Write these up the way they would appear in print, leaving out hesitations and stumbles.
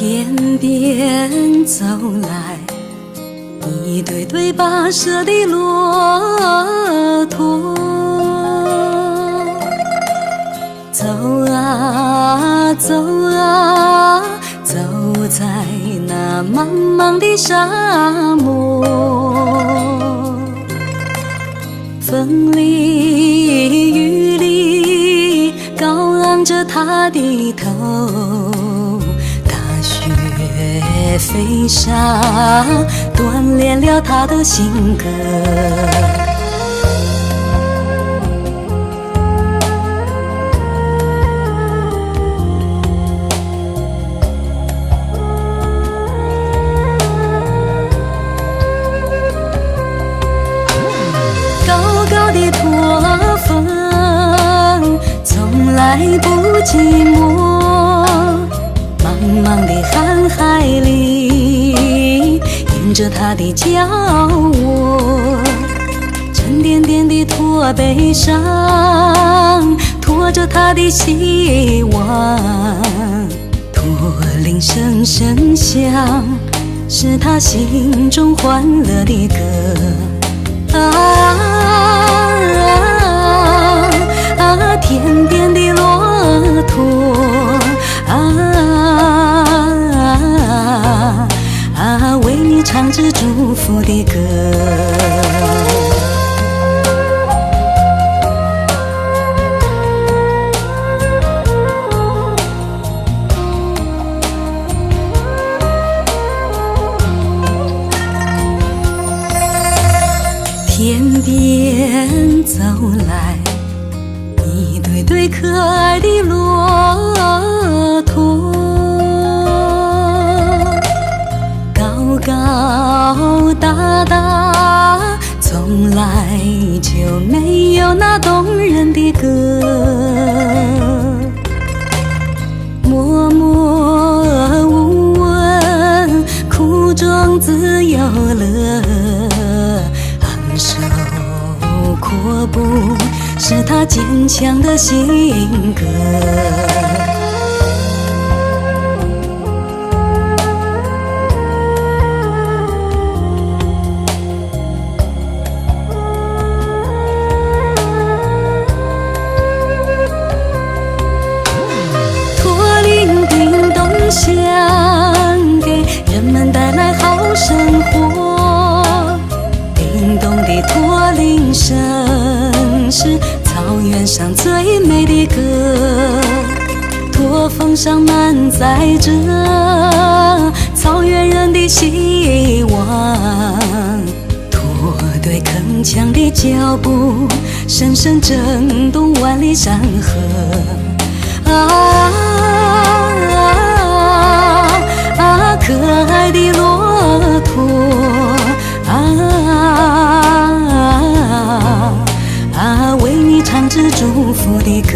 天边走来一对对跋涉的骆驼，走啊走啊，走在那茫茫的沙漠，风里雨里高昂着他的头，飞沙锻炼了他的性格。高高的驼峰从来不寂寞，茫茫的瀚海里，迎着他的脚窝，沉甸甸的驼背上，驮着他的希望，驼铃声声响，是他心中欢乐的歌。天边的骆驼为你唱支祝福的歌。天边走来一对对可爱的骆驼，高高大大，从来就没有那动人的歌。默默无闻，苦中自有乐，昂首阔步是他坚强的性格。驼铃叮咚响，给人们带来好生活。叮咚的驼铃声是草原上最美的歌，驼峰上满载着草原人的希望，驼队铿锵的脚步声声震动万里山河。可爱的骆驼为你唱支祝福的歌。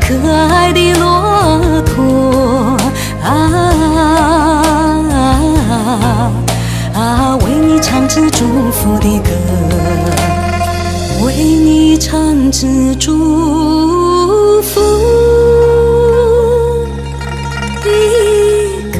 可爱的骆驼为你唱支祝福的歌，为你唱支祝福的歌。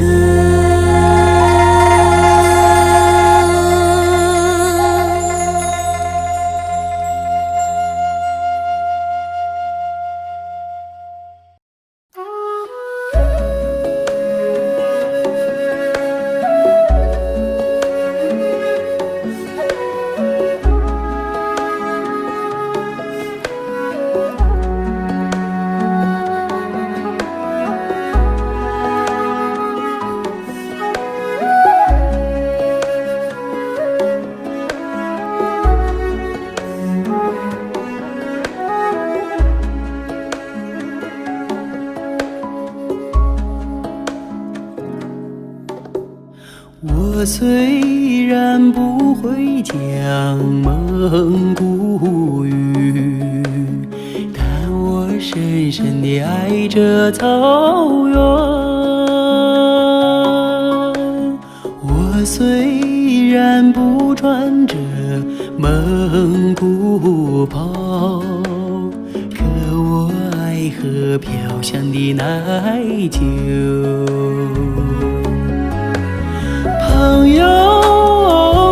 我虽然不会讲蒙古语，但我深深地爱着草原。我虽然不穿着蒙古袍，可我爱飘香的奶酒。朋友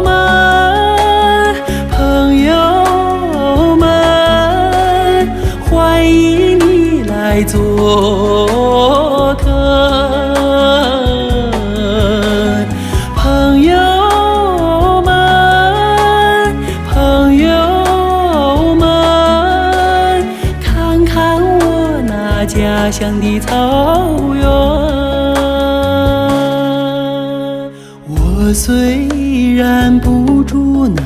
们，朋友们，欢迎你来做客。朋友们，朋友们，看看我那家乡的草原。我虽然不住那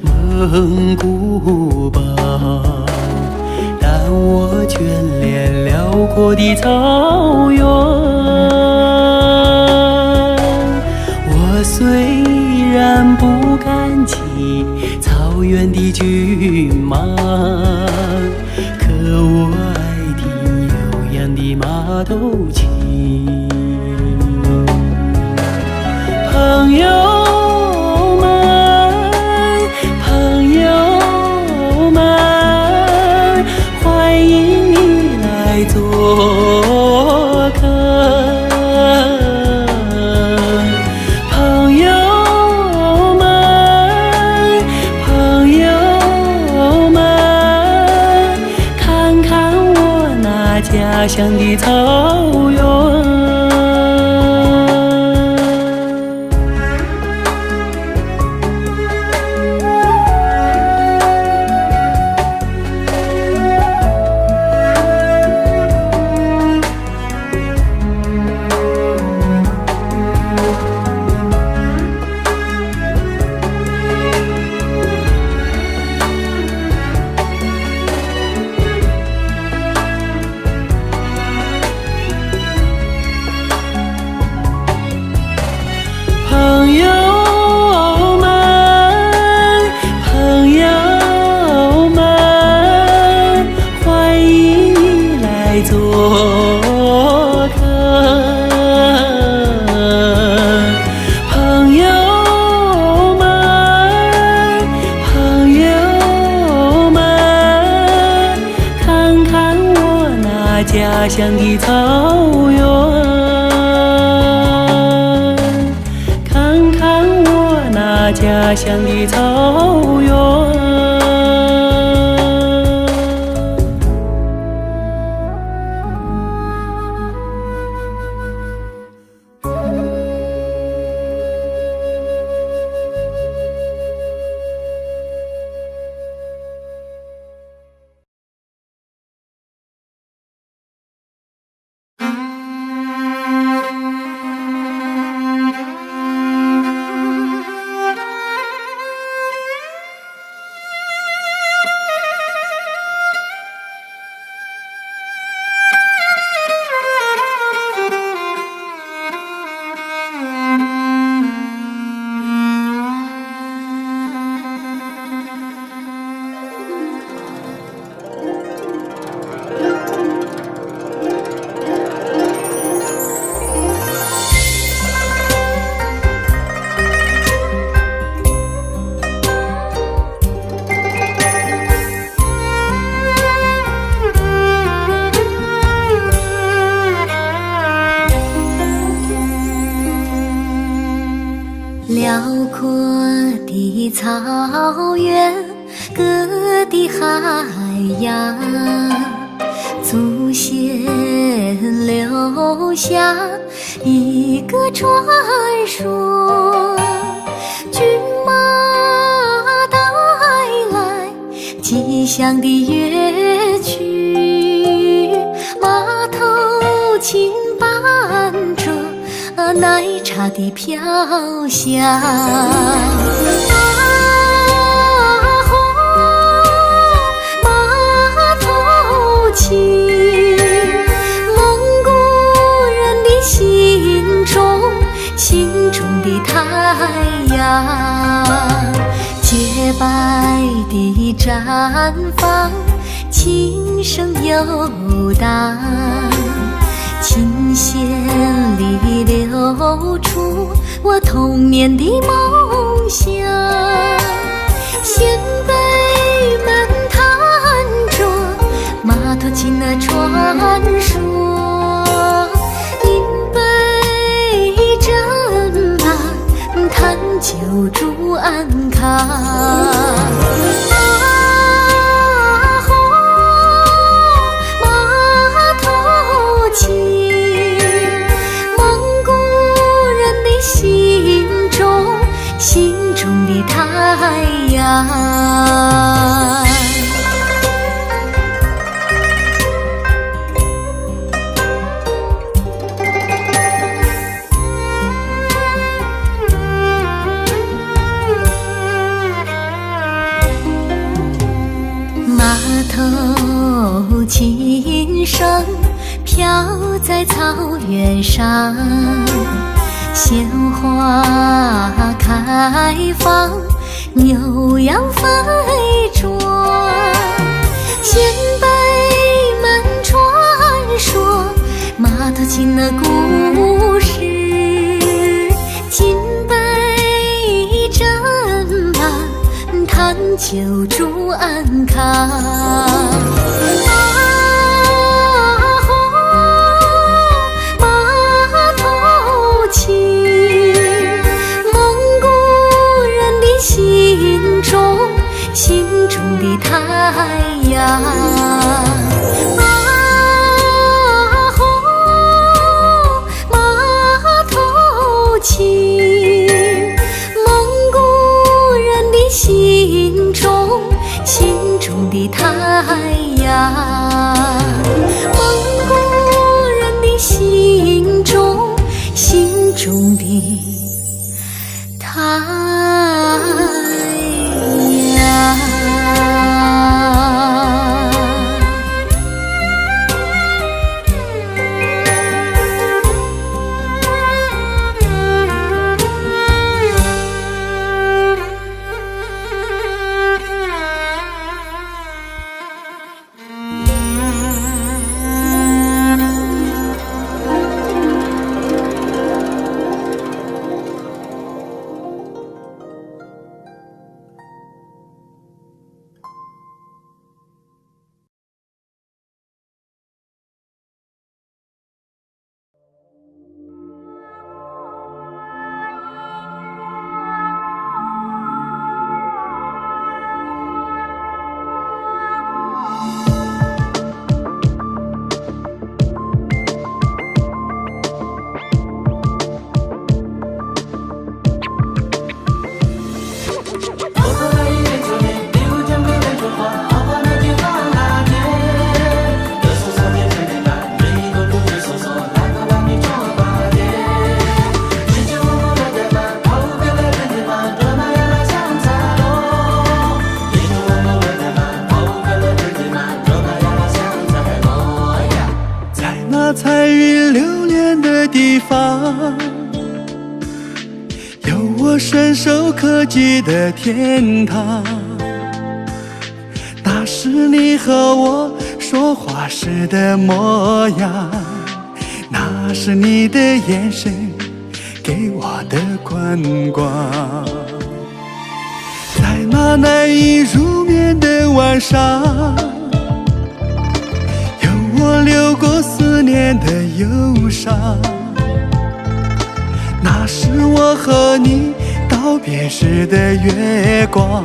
蒙古包，但我眷恋辽阔的草原。我虽然不敢骑草原的骏马，可我爱听悠扬的马头琴。朋友们，朋友们，欢迎你来做客。朋友们，朋友们，看看我那家乡的草原。朋友们，朋友们，欢迎你来做客。朋友们，朋友们，看看我那家乡的草原。家乡的草原。辽阔的草原，各地海洋，祖先留下一个传说，骏马带来吉祥的乐曲，马头琴伴着奶茶的飘香。马头琴，蒙古人的心中的太阳，洁白的绽放，琴声游荡，琴弦里流出我童年的梦想。先辈们弹着马头琴情的传说，饮杯斟满，谈酒祝安康。心中的太阳，码头琴声飘在草原上，鲜花开放，牛羊飞转，千百门传说，码头琴的故事，金杯斟满，谈酒祝安康。心中的太阳，码头琴，蒙古人的心中的太阳，蒙古人的心中的太阳。彩云流连的地方，有我伸手可及的天堂。那是你和我说话时的模样，那是你的眼神给我的关光。在那难以入眠的晚上，我流过思念的忧伤，那是我和你道别时的月光，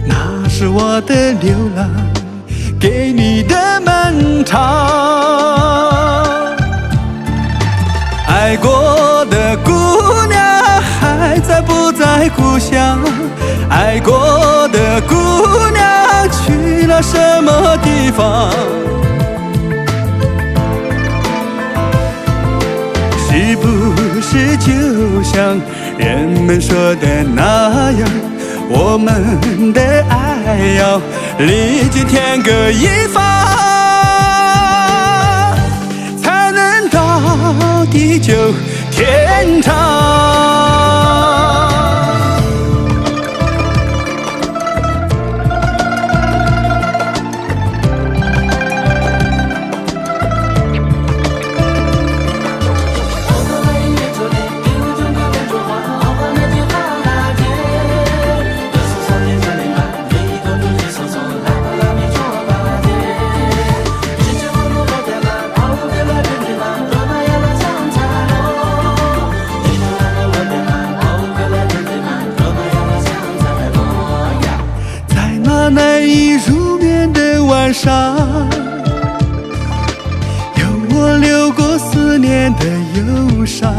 那是我的流浪给你的漫长。爱过的姑娘还在不在故乡？爱过的姑娘去了什么地方？是不是就像人们说的那样，我们的爱要历经天各一方，才能到地久天长？上，有我流过思念的忧伤。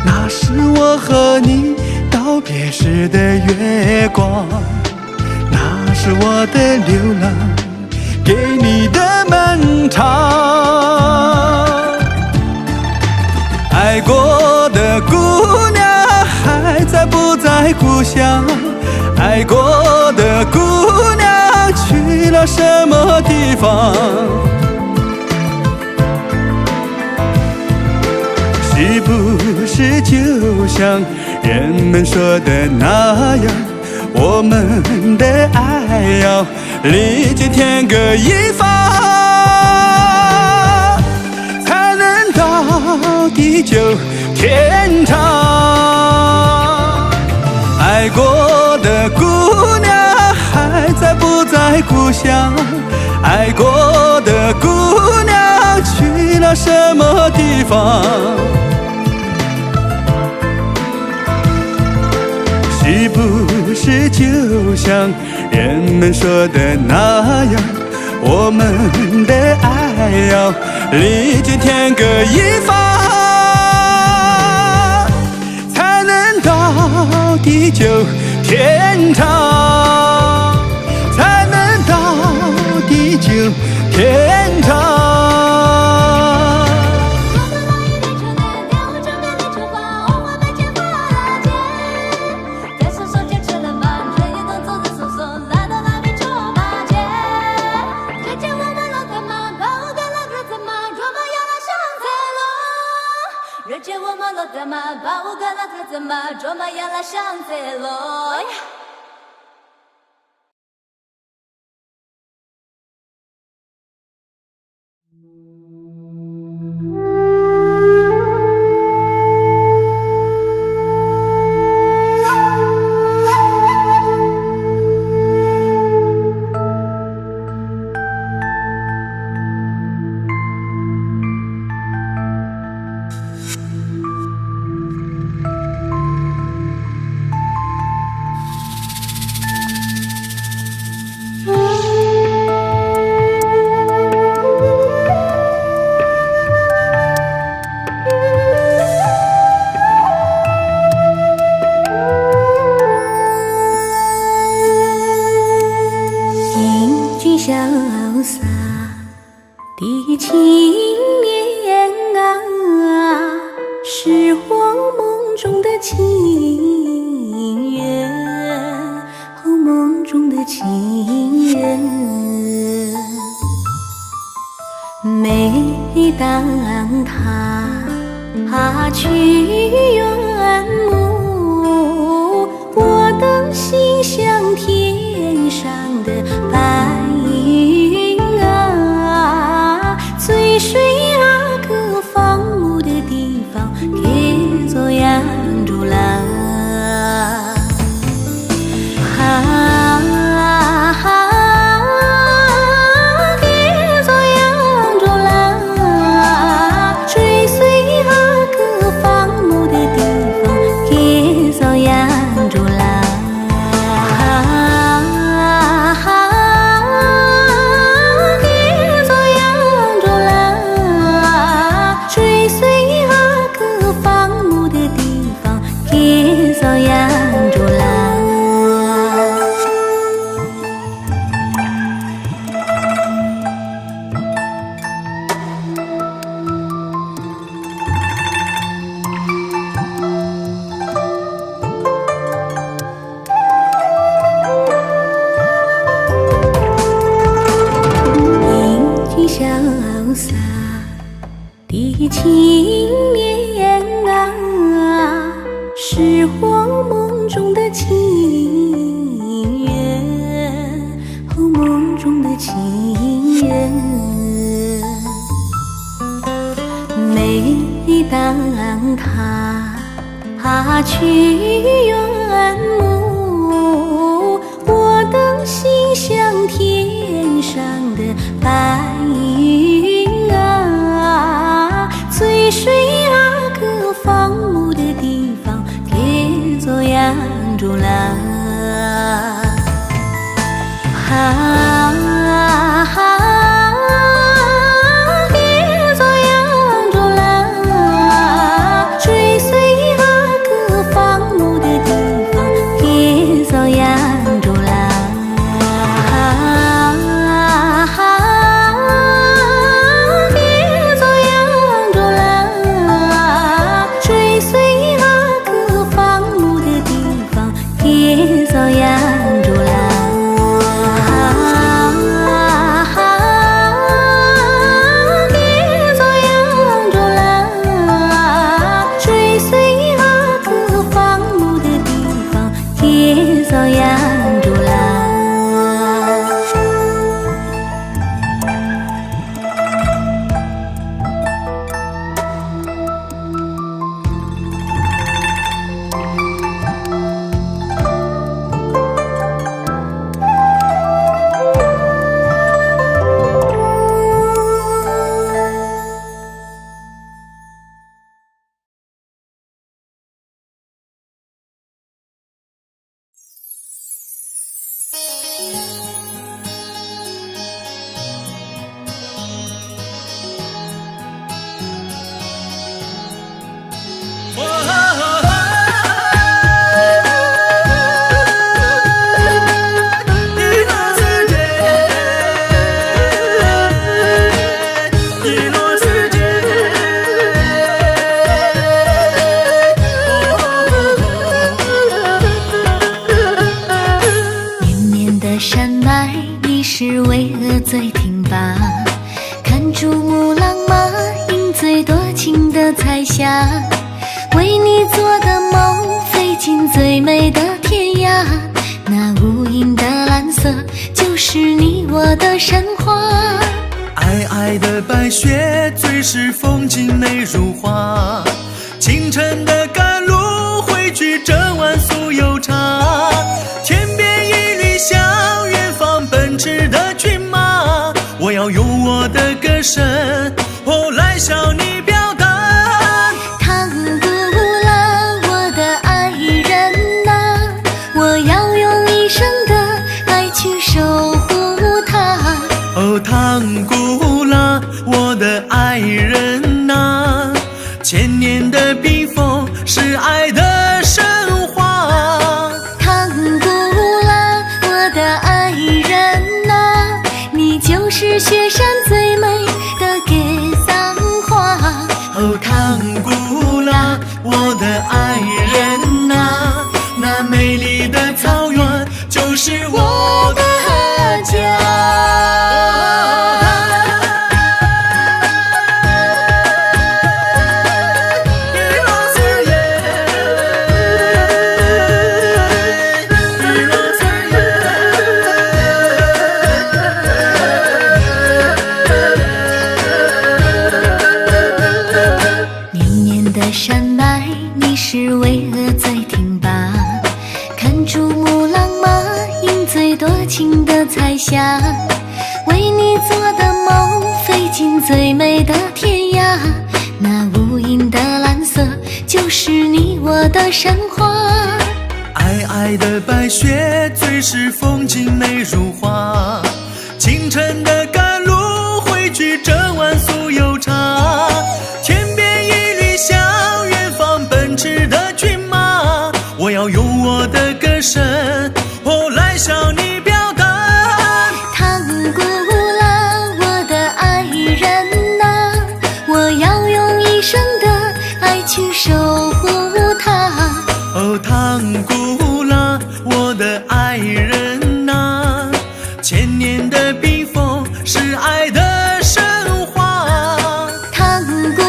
那是我和你道别时的月光，那是我的流浪，给你的漫长。爱过的姑娘还在不在故乡？爱过的姑娘去了什么地方？是不是就像人们说的那样，我们的爱要历经天各一方，才能到地久天长？爱过的姑娘还在不在故乡？爱过的姑娘去了什么地方？是不是就像人们说的那样，我们的爱要历经天各一方，才能到地久天长，才能到地久天长。每当他去远暮，我的心像天上的白云啊，随水啊，各放牧的地方，给做养猪郎。的青年啊，是我梦中的情人，哦，梦中的情人。每当他去远暮，我的心像天上的白云啊，随水啊，各放牧的地方，给做养猪郎。吧。看珠穆朗玛饮醉多情的彩霞，为你做的梦飞进最美的天涯。那无垠的蓝色就是你我的神话。皑皑的白雪，最是风景美如画。清晨的甘露汇聚这碗酥油茶。天边一缕香，远方奔驰的骏马。我要用我的歌声，来向你表达。唐古拉，我的爱人呐，我要用一生的爱去守护它。哦，唐古拉，我的爱人呐，千年的冰封是爱的神话。唐古拉，我的爱人呐，你就是雪山最美的格桑花。哦，唐古拉，我的爱人呐，那美丽的草原就是我的家。山脉，你是巍峨最挺拔。看珠穆朗玛饮醉多情的彩霞，为你做的梦飞进最美的天涯。那无垠的蓝色就是你我的神话。皑皑的白雪，最是风景美如画。清晨的甘露汇聚这碗酥油茶。天边一缕香，远方奔驰的骏马。我要用我的歌声，来向你表达。唐古拉，我的爱人呐，我要用一生的爱去守护它。哦，唐古拉，我的爱人呐，千年的冰封是爱的神话。唐古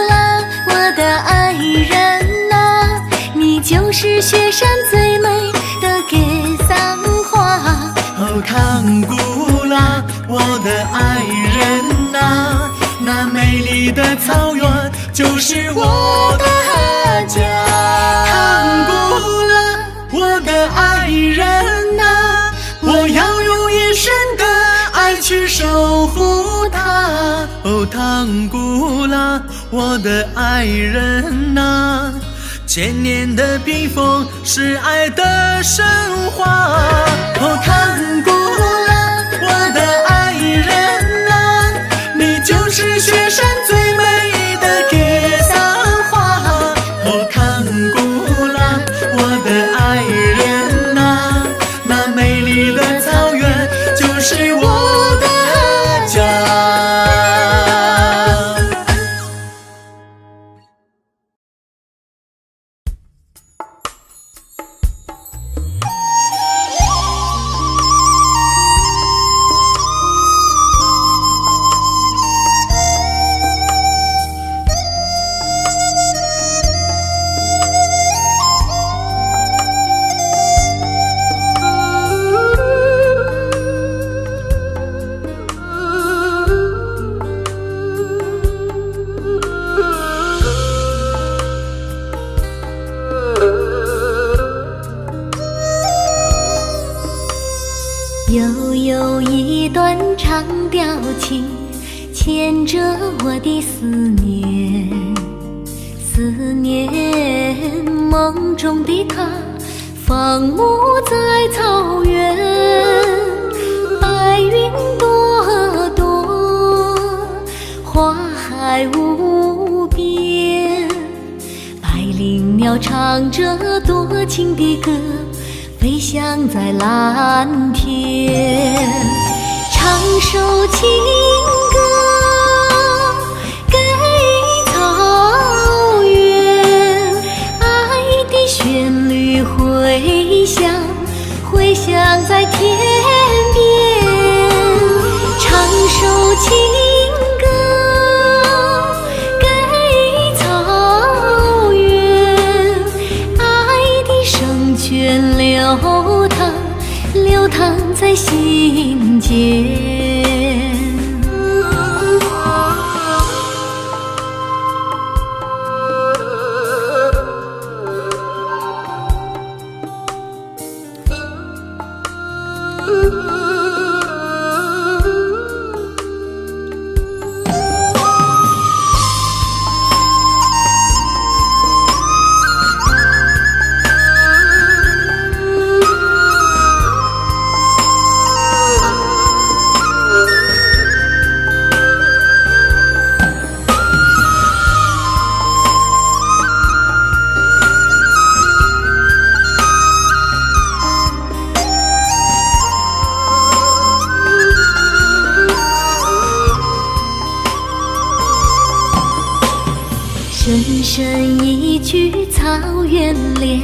拉，我的爱人呐，你就是雪山最美的格桑花。哦，唐古拉，我的爱人呐，那美丽的草原就是我的家。唐古拉，我的爱人呐，我要用一生的爱去守护它。哦，唐古拉，我的爱人呐，千年的冰封是爱的神话。哦，唐古拉，我的爱人呐，你就是雪山最美的格桑花。哦，唐古拉，我的爱人呐，那美丽的草原就是我的家。悠悠一段长调情，牵着我的思念。思念梦中的他，放牧在草原。白云朵朵，花海无边。百灵鸟唱着多情的歌，飞翔在蓝天，唱首情歌给草原。爱的旋律回响，回响在天边，唱首在心间。深深一句草原恋，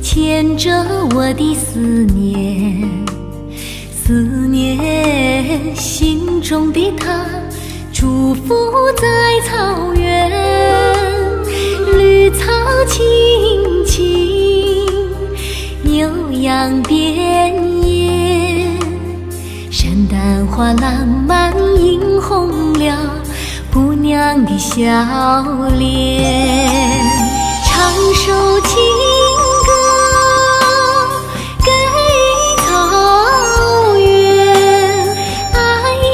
牵着我的思念，思念心中的他，祝福在草原。绿草青青，牛羊遍野，山丹花烂漫映红了姑娘的笑脸，唱首情歌给草原，爱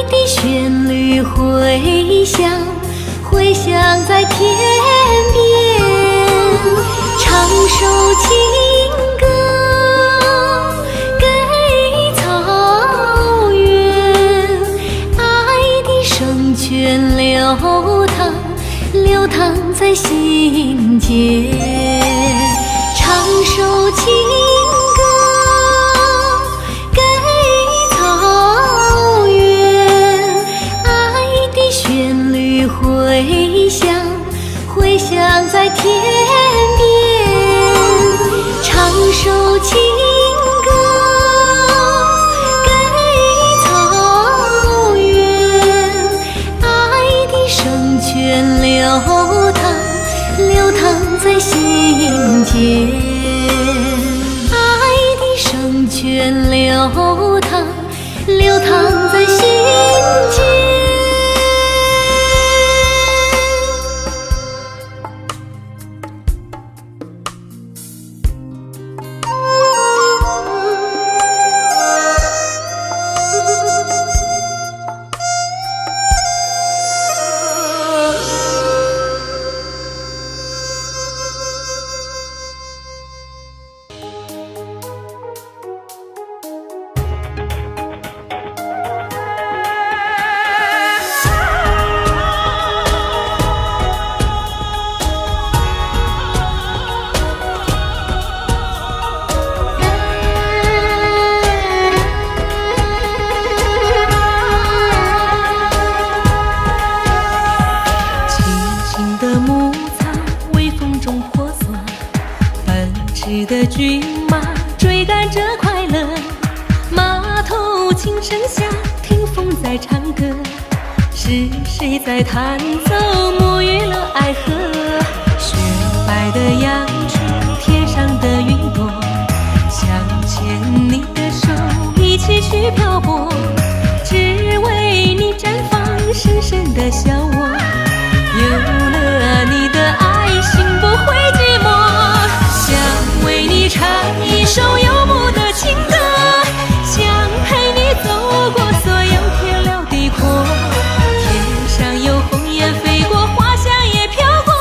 的旋律回响，回响在天边。唱首情歌给草原，爱的圣泉流淌在心间。唱首情歌给草原，爱的旋律回响，回响在天边。唱首情歌给草原，爱的圣泉流淌在心间，爱的圣泉流淌在心间。的骏马追赶着快乐，马头琴声下，听风在唱歌，是谁在弹奏沐浴了爱河？雪白的杨树，天上的云朵，想牵你的手，一起去漂泊，只为你绽放深深的笑窝。有了你的爱，心不会寂寞，想为你唱一首游牧的情歌，想陪你走过所有天辽地阔，天上有鸿雁飞过，花香也飘过，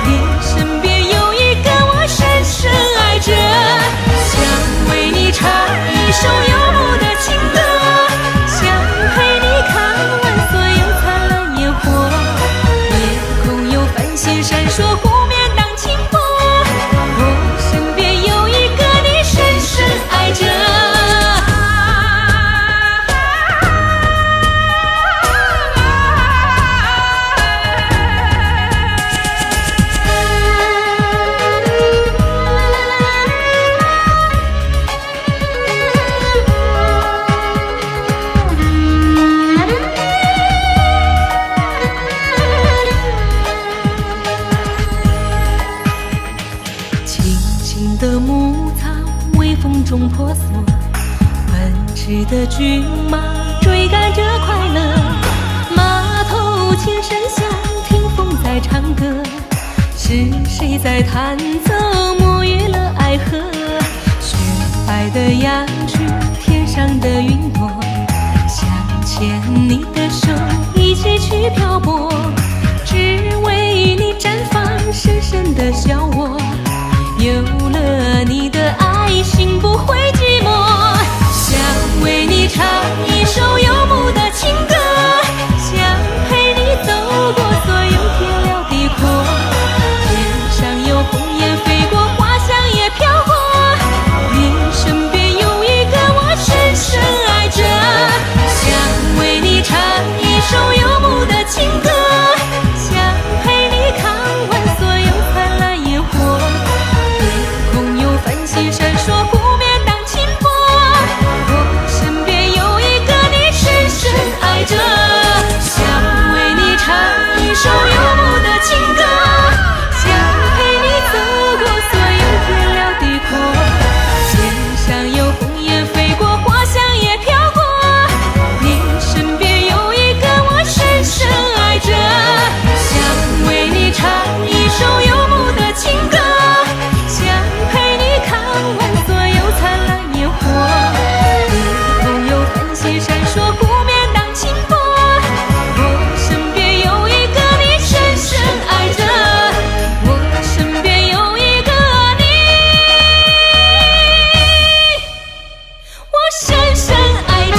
你身边有一个我深深爱着，想为你唱一首游牧的情歌，想陪你看完所有灿烂烟火，的骏马追赶着快乐，马头琴声响，听风在唱歌。是谁在弹奏，沐浴了爱河？雪白的杨絮，天上的云朵，想牵你的手，一起去漂泊，只为你绽放深深的笑窝。有了你的爱，心不会寂寞。想为你唱一首游牧的情歌，想陪你走过所有天辽地阔。天上有鸿雁飞过，花香也飘过，你身边有一个我深深爱着。想为你唱一首游牧的情歌，想陪你看完所有灿烂烟火。夜空有繁星闪烁，不免当轻波。我身边有一个你深深爱着。想为你唱一首游牧的情歌，想陪你走过所有天辽地阔。天上有鸿雁飞过，花香也飘过，你身边有一个我深深爱着。想为你唱一首游牧的情歌，想陪你看完所有灿烂烟火。夜空有繁星闪烁，不免当轻波。我身边有一个你深深爱着，我身边有一个你，我深深爱着。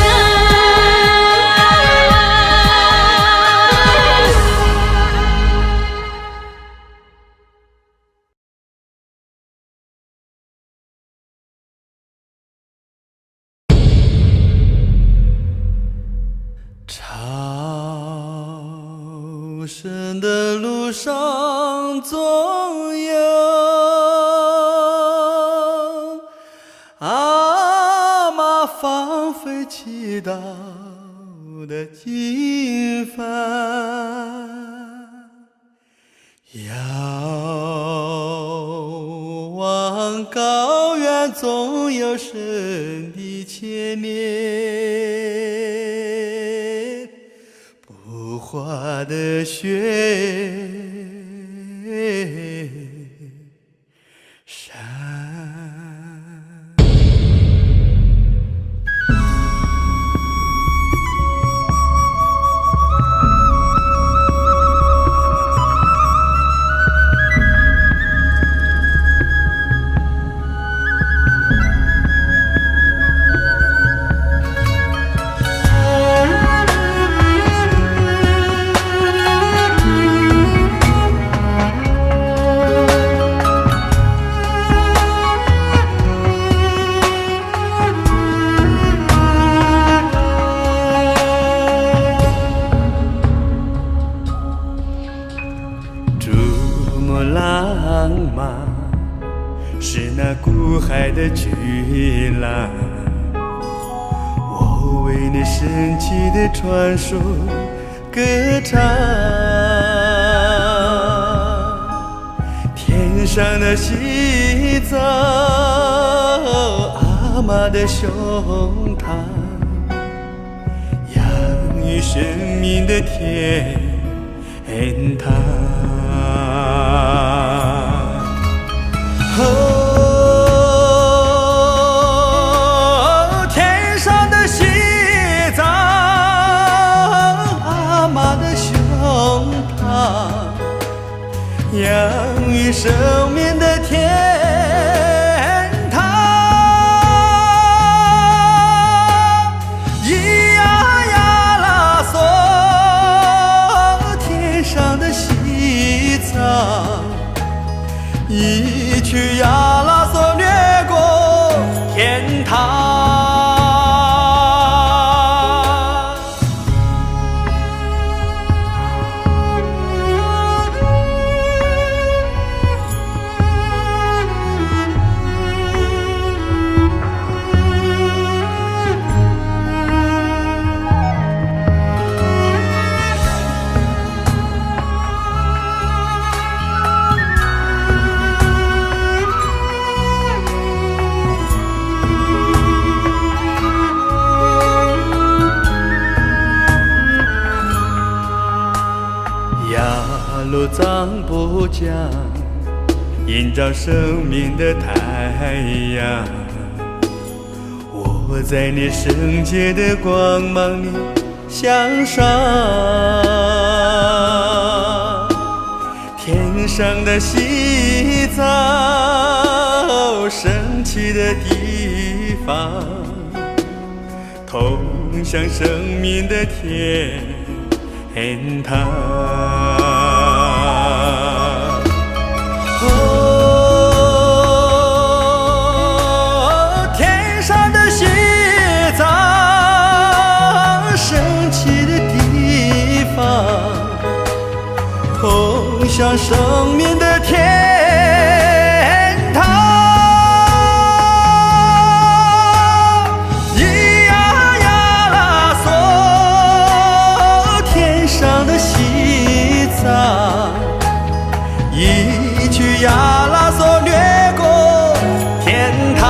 朝圣的路上总有阿妈放飞祈祷的经幡，遥望高原总有神的牵念，不化的雪山。是那古海的巨浪，我为那神奇的传说歌唱。天上的西藏，阿妈的胸膛，养育生命的天堂。天上的西藏，阿妈的胸膛，养育生命的天堂。咿呀呀啦嗦，天上的西藏，一曲呀啦嗦掠过天堂。落藏波江，映照生命的太阳。我在你圣洁的光芒里向上，天上的西藏，升起的地方，通向生命的天堂。哦，天上的西藏，升起的地方，通向生命的天堂。咿呀呀啦嗦，天上的西藏，一曲呀啦嗦掠过天堂。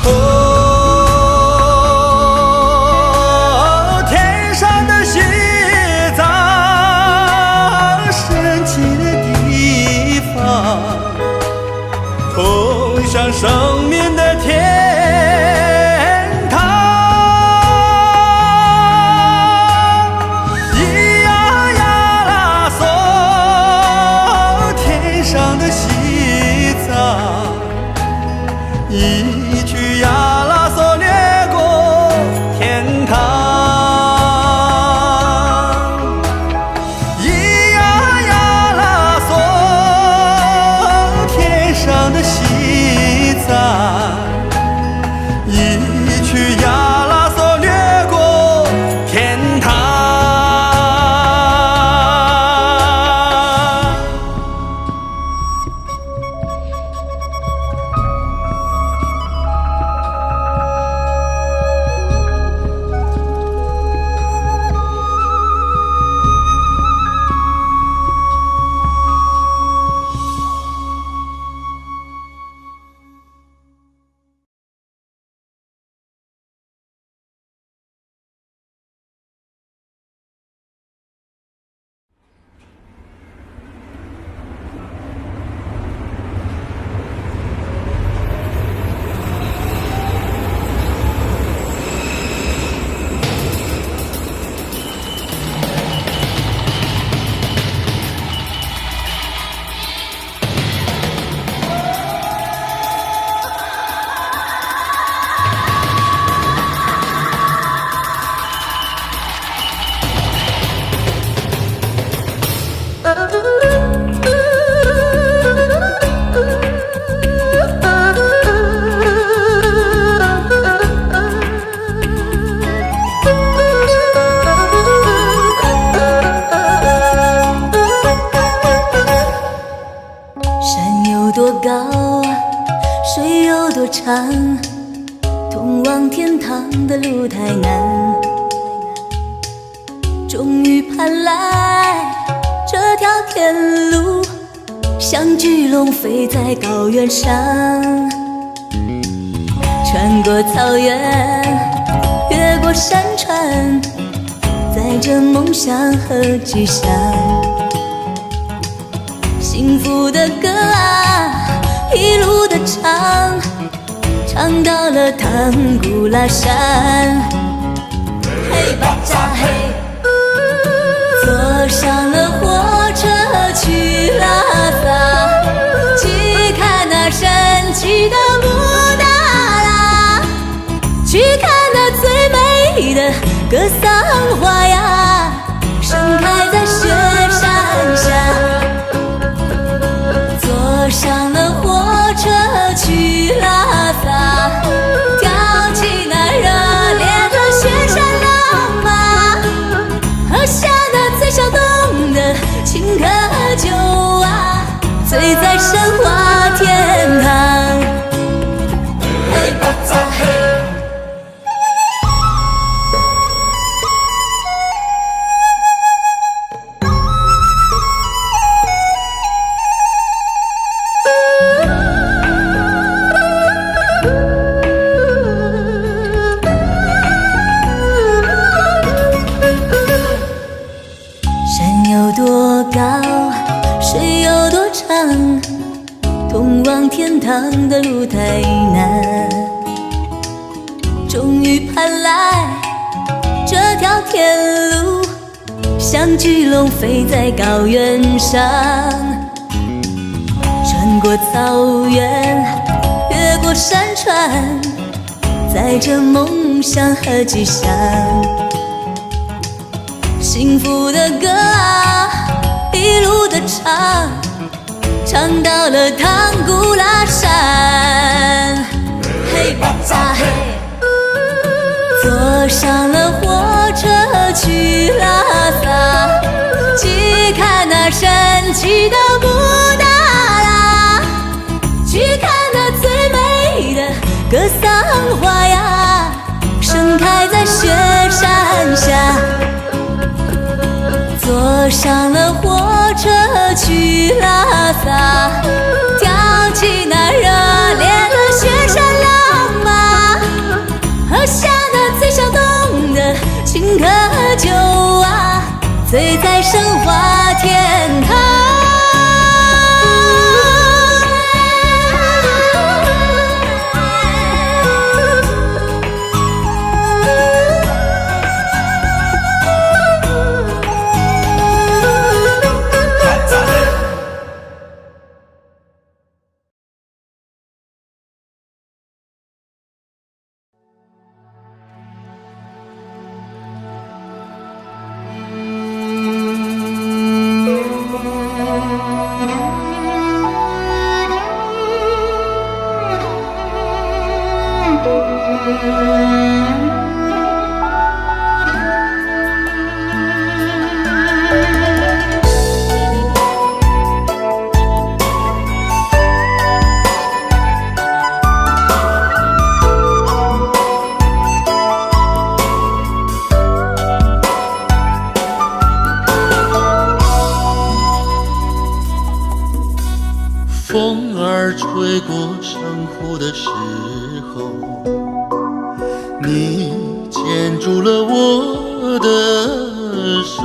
哦，天上的西藏，升起的地方，通向生命的天堂。咿呀呀啦嗦，天上的西藏，一曲呀啦嗦掠过天堂。咿呀呀啦嗦，天上的西藏，一曲呀啦嗦掠过天堂。山有多高啊，水有多长，通往天堂的路太难。终于盼来这条天路，像巨龙飞在高原上，穿过草原，越过山川，载着梦想和吉祥。幸福的歌啊，一路的唱，唱到了唐古拉山。嘿巴扎嘿，坐上了火车去拉萨，去看那神奇的布达拉，去看那最美的格桑花呀，盛开在雪山下。坐上了火车去拉萨，跳起那热烈的雪山浪吧，喝下那最小洞的青稞酒啊，醉在神话天堂。嘿巴扎嘿，高，水有多长？通往天堂的路太难。终于盼来这条天路，像巨龙飞在高原上，穿过草原，越过山川，载着梦想和吉祥。幸福的歌啊，一路的唱，唱到了唐古拉山。嘿巴扎嘿，坐上了火车去拉萨，去看那神奇的布达拉，去看那最美的格桑花呀，盛开在雪山下。坐上了火车去拉萨，跳起那热烈的雪山浪吧，喝下那最响动的青稞酒啊，醉在神话天堂。风儿吹过山谷的时候，你牵住了我的手，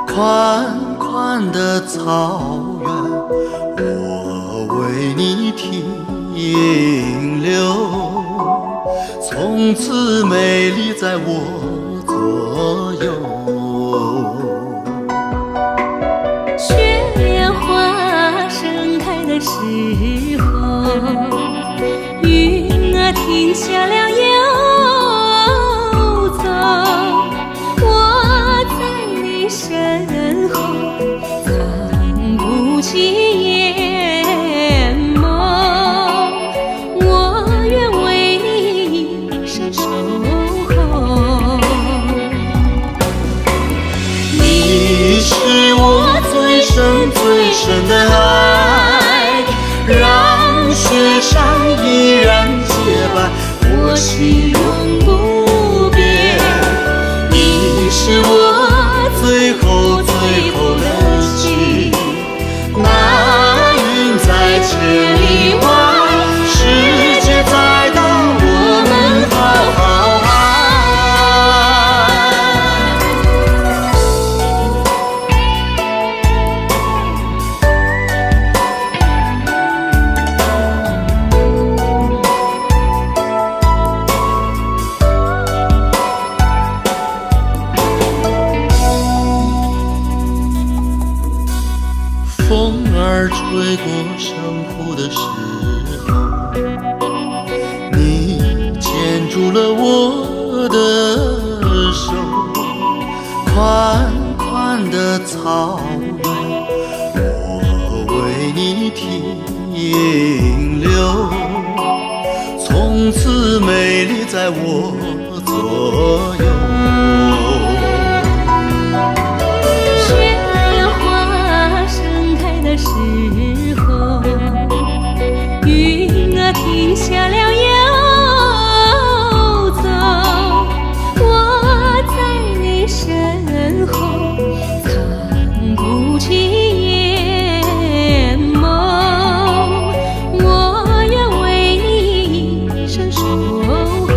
宽宽的草原，我为你停留，从此美丽在我左右。的时候，云儿停下了游走，我在你身后，藏不起眼眸，我愿为你伸守候。你是我最深最深的爱，让雪山依然洁白，我心永不变。你是我最后的情，那云在千里外，世界在等我们好好爱。风儿吹过山谷的时候，你牵住了我的手，宽宽的草原，我为你停留，从此美丽在我左右。的时候，云儿停下了游走，我在你身后，藏不起眼眸，我愿为你伸守候。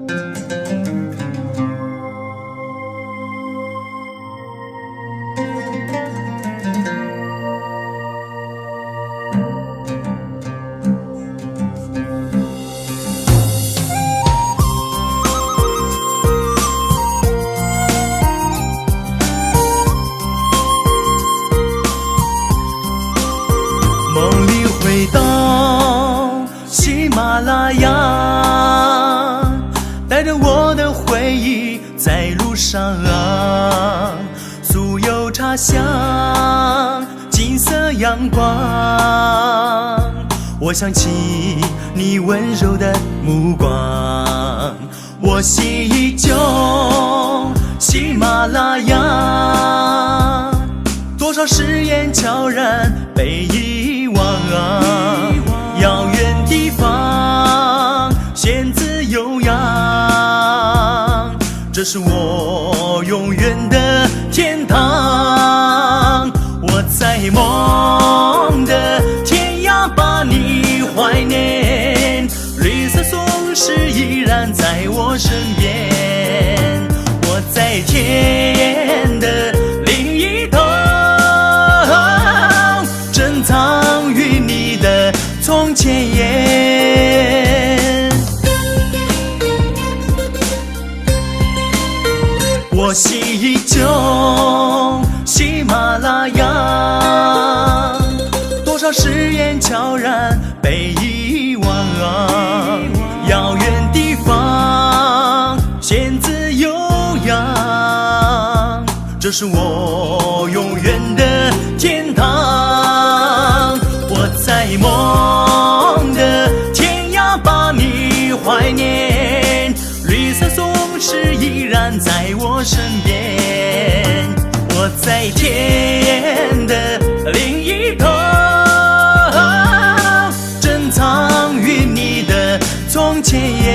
梦里回到喜马拉雅，带着我的回忆在路上啊，酥油茶香，金色阳光，我想起你温柔的目光，我心依旧喜马拉雅，多少誓言悄然被遗忘啊，遥远地方仙子悠扬，这是我永远的天堂。我在梦的天涯把你怀念，绿色松石依然在我身边，我在天的另一头珍藏于你的从前言，我心依旧喜马拉雅，多少誓言悄然被遗忘啊，遥远地方仙子悠扬，这是我永远的天堂。我在梦的天涯把你怀念，绿色松石依然在我身边，我在天的另一头珍藏于你的从前言，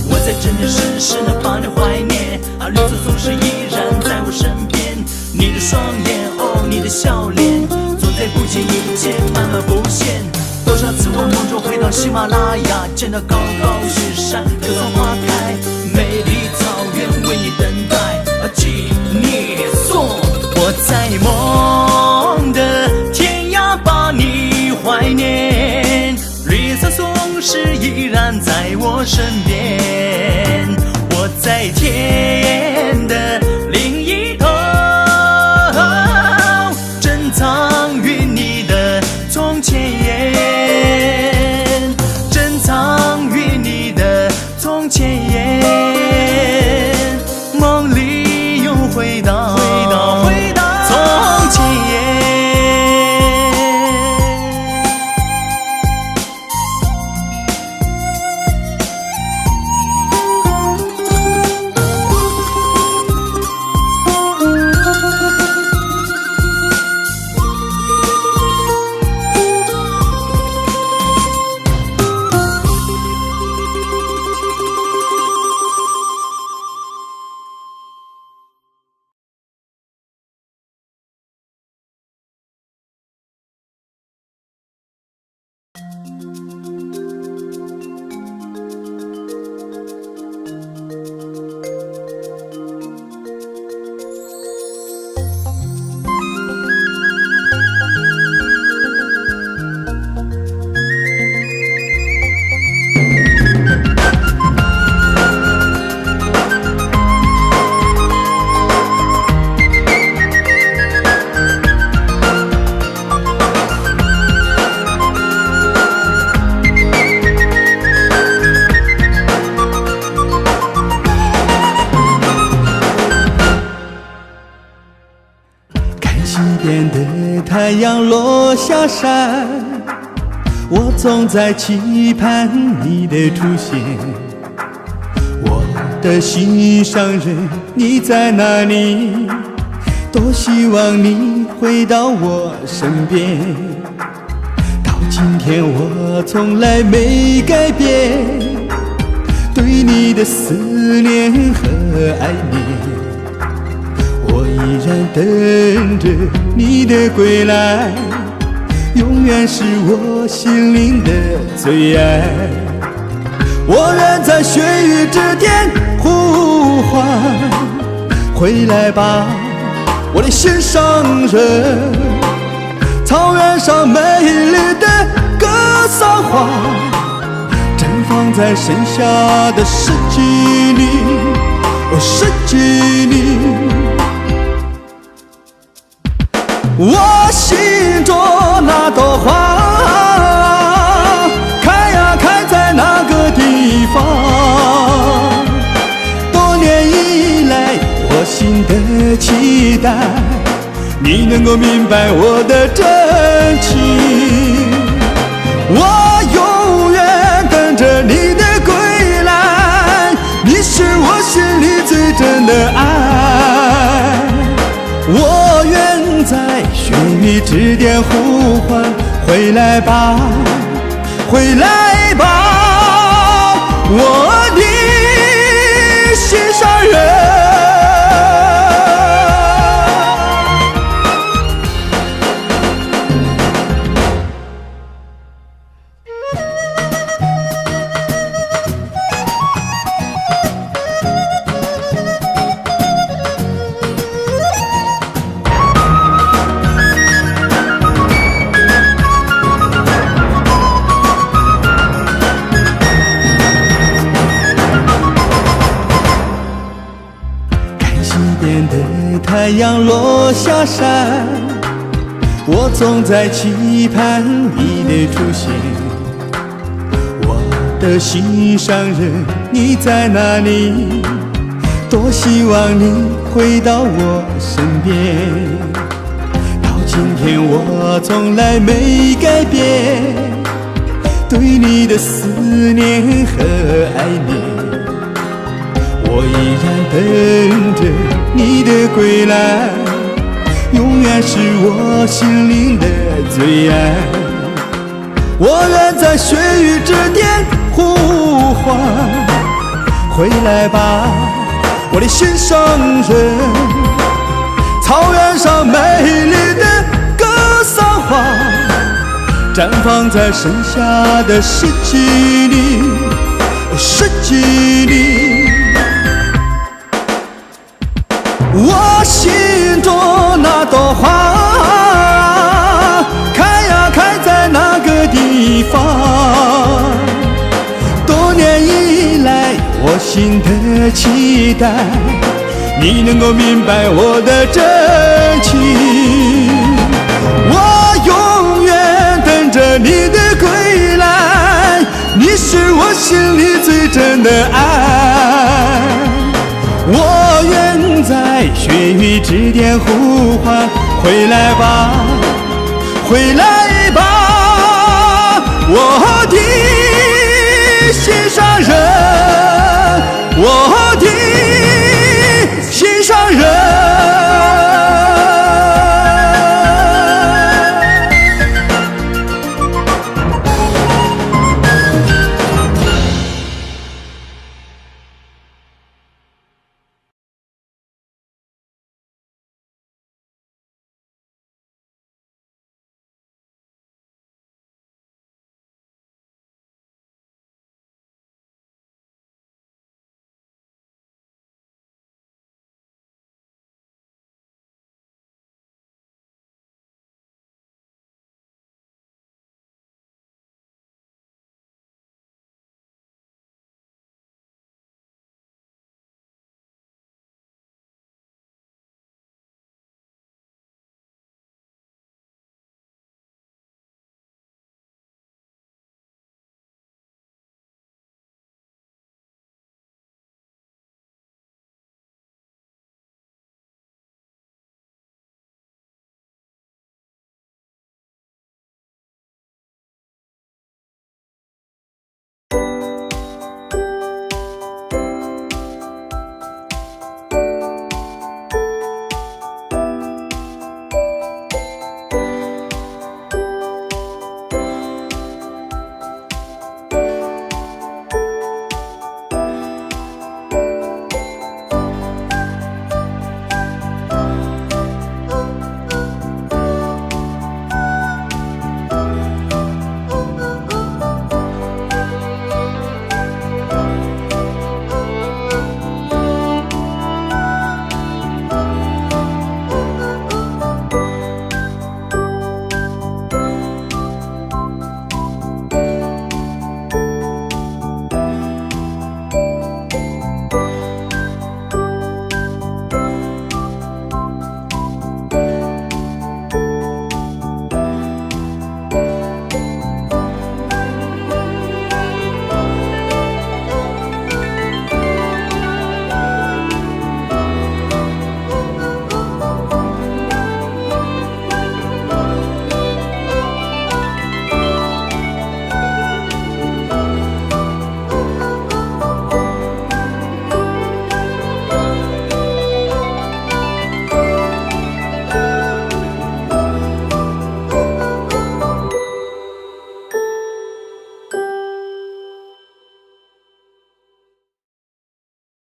我在真真实实的把你怀念，绿色松石依然在我身边，你的双眼，哦，你的笑脸，总在不经意间慢慢浮现。多少次我梦中回到喜马拉雅，见到高高雪山，可松花开，美丽草原为你等待，请你送。我在梦的天涯把你怀念，绿色松石依然在我身边，我在天的另一头珍藏于你的从前言，珍藏于你的从前言，梦里又回到从前言。西边的太阳落下山，我总在期盼你的出现。我的心上人，你在哪里？多希望你回到我身边。到今天我从来没改变对你的思念和爱恋。我依然等着你的归来，永远是我心灵的最爱。我愿在雪域之巅呼唤，回来吧，我的心上人。草原上美丽的格桑花，绽放在盛夏的四季里，四季里。我心中那朵花，开呀开在那个地方。多年以来，我心的期待，你能够明白我的真情。我永远等着你的归来，你是我心里最真的爱。我愿在雪域之巅呼唤，回来吧，回来吧，我的心上人。太阳落下山，我总在期盼你的出现。我的心上人，你在哪里？多希望你回到我身边。到今天我从来没改变对你的思念和爱恋。我依然等着你的归来，永远是我心灵的最爱。我愿在雪域之巅呼唤，回来吧，我的心上人。草原上美丽的格桑花，绽放在盛夏的四季里，四季里。我心中那朵花，开呀开在那个地方。多年以来，我心的期待，你能够明白我的真情。我永远等着你的归来，你是我心里最真的爱。我愿在雪域之巅呼唤，回来吧，回来吧，我的心上人。